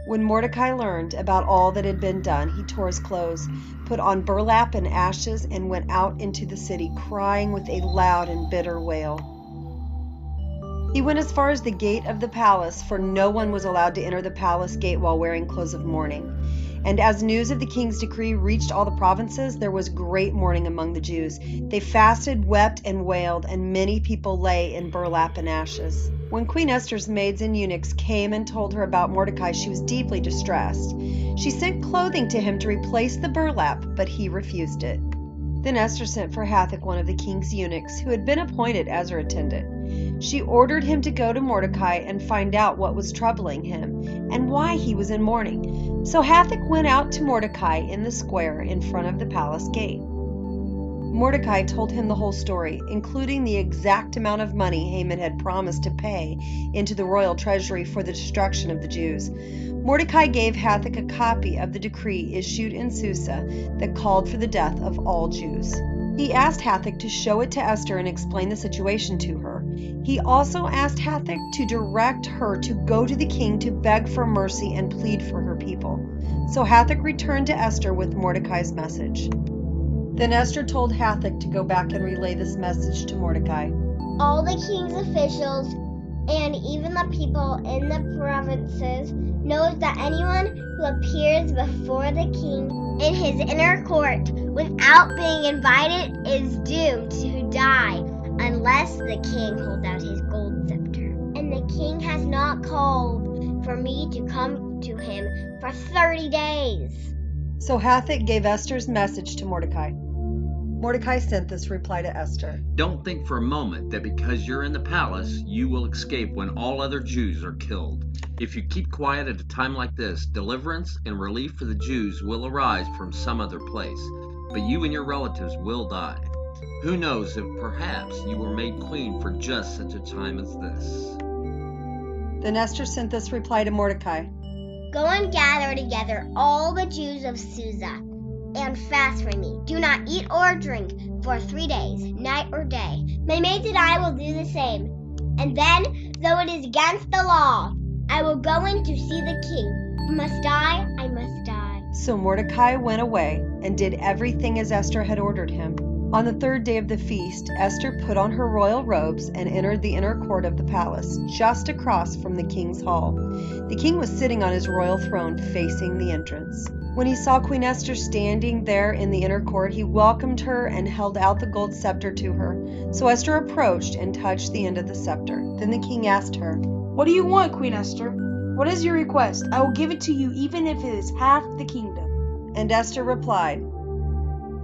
When Mordecai learned about all that had been done, he tore his clothes, put on burlap and ashes, and went out into the city, crying with a loud and bitter wail. He went as far as the gate of the palace, for no one was allowed to enter the palace gate while wearing clothes of mourning. And as news of the king's decree reached all the provinces, there was great mourning among the Jews. They fasted, wept, and wailed, and many people lay in burlap and ashes. When Queen Esther's maids and eunuchs came and told her about Mordecai, she was deeply distressed. She sent clothing to him to replace the burlap, but he refused it. Then Esther sent for Hathach, one of the king's eunuchs, who had been appointed as her attendant. She ordered him to go to Mordecai and find out what was troubling him and why he was in mourning. So Hathach went out to Mordecai in the square in front of the palace gate. Mordecai told him the whole story, including the exact amount of money Haman had promised to pay into the royal treasury for the destruction of the Jews. Mordecai gave Hathach a copy of the decree issued in Susa that called for the death of all Jews. He asked Hathach to show it to Esther and explain the situation to her. He also asked Hathach to direct her to go to the king to beg for mercy and plead for her people. So Hathach returned to Esther with Mordecai's message. Then Esther told Hathach to go back and relay this message to Mordecai. All the king's officials and even the people in the provinces knows that anyone who appears before the king in his inner court without being invited is doomed to die unless the king holds out his gold scepter. And the king has not called for me to come to him for 30 days. So Hathach gave Esther's message to Mordecai. Mordecai sent this reply to Esther. Don't think for a moment that because you're in the palace, you will escape when all other Jews are killed. If you keep quiet at a time like this, deliverance and relief for the Jews will arise from some other place, but you and your relatives will die. Who knows if perhaps you were made queen for just such a time as this. Then Esther sent this reply to Mordecai. Go and gather together all the Jews of Susa and fast for me. Do not eat or drink for 3 days, night or day. My maids and I will do the same. And then, though it is against the law, I will go in to see the king. If I must die, I must die. So Mordecai went away and did everything as Esther had ordered him. On the 3rd day of the feast, Esther put on her royal robes and entered the inner court of the palace, just across from the king's hall. The king was sitting on his royal throne facing the entrance. When he saw Queen Esther standing there in the inner court, he welcomed her and held out the gold scepter to her. So Esther approached and touched the end of the scepter. Then the king asked her, What do you want, Queen Esther? What is your request? I will give it to you even if it is half the kingdom. And Esther replied,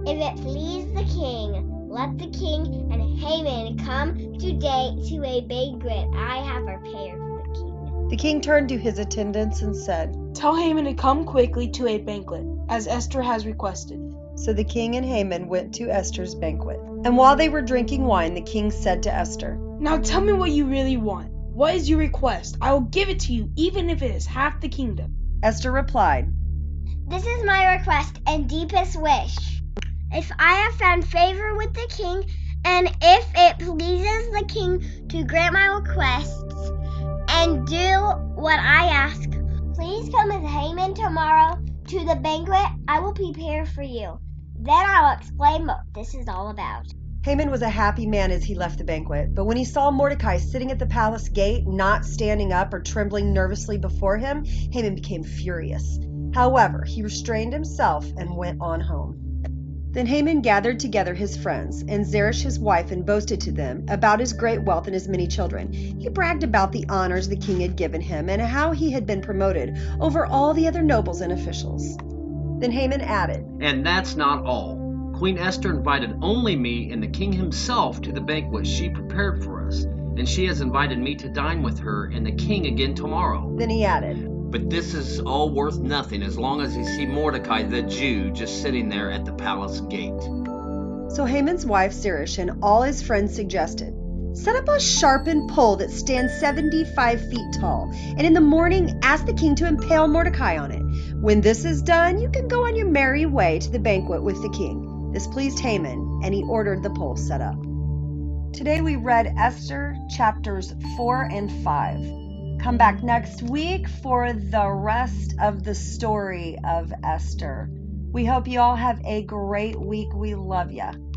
If it please the king, let the king and Haman come today to a banquet I have prepared for the king. The king turned to his attendants and said, Tell Haman to come quickly to a banquet, as Esther has requested. So the king and Haman went to Esther's banquet. And while they were drinking wine, the king said to Esther, Now tell me what you really want. What is your request? I will give it to you, even if it is half the kingdom. Esther replied, This is my request and deepest wish. If I have found favor with the king, and if it pleases the king to grant my requests and do what I ask, please come with Haman tomorrow to the banquet I will prepare for you. Then I will explain what this is all about. Haman was a happy man as he left the banquet, but when he saw Mordecai sitting at the palace gate, not standing up or trembling nervously before him, Haman became furious. However, he restrained himself and went on home. Then Haman gathered together his friends and Zeresh his wife and boasted to them about his great wealth and his many children. He bragged about the honors the king had given him and how he had been promoted over all the other nobles and officials. Then Haman added, And that's not all. Queen Esther invited only me and the king himself to the banquet she prepared for us, and she has invited me to dine with her and the king again tomorrow. Then he added, But this is all worth nothing as long as you see Mordecai the Jew just sitting there at the palace gate. So Haman's wife Zeresh and all his friends suggested, Set up a sharpened pole that stands 75 feet tall, and in the morning ask the king to impale Mordecai on it. When this is done, you can go on your merry way to the banquet with the king. This pleased Haman, and he ordered the pole set up. Today we read Esther chapters 4 and 5. Come back next week for the rest of the story of Esther. We hope you all have a great week. We love you.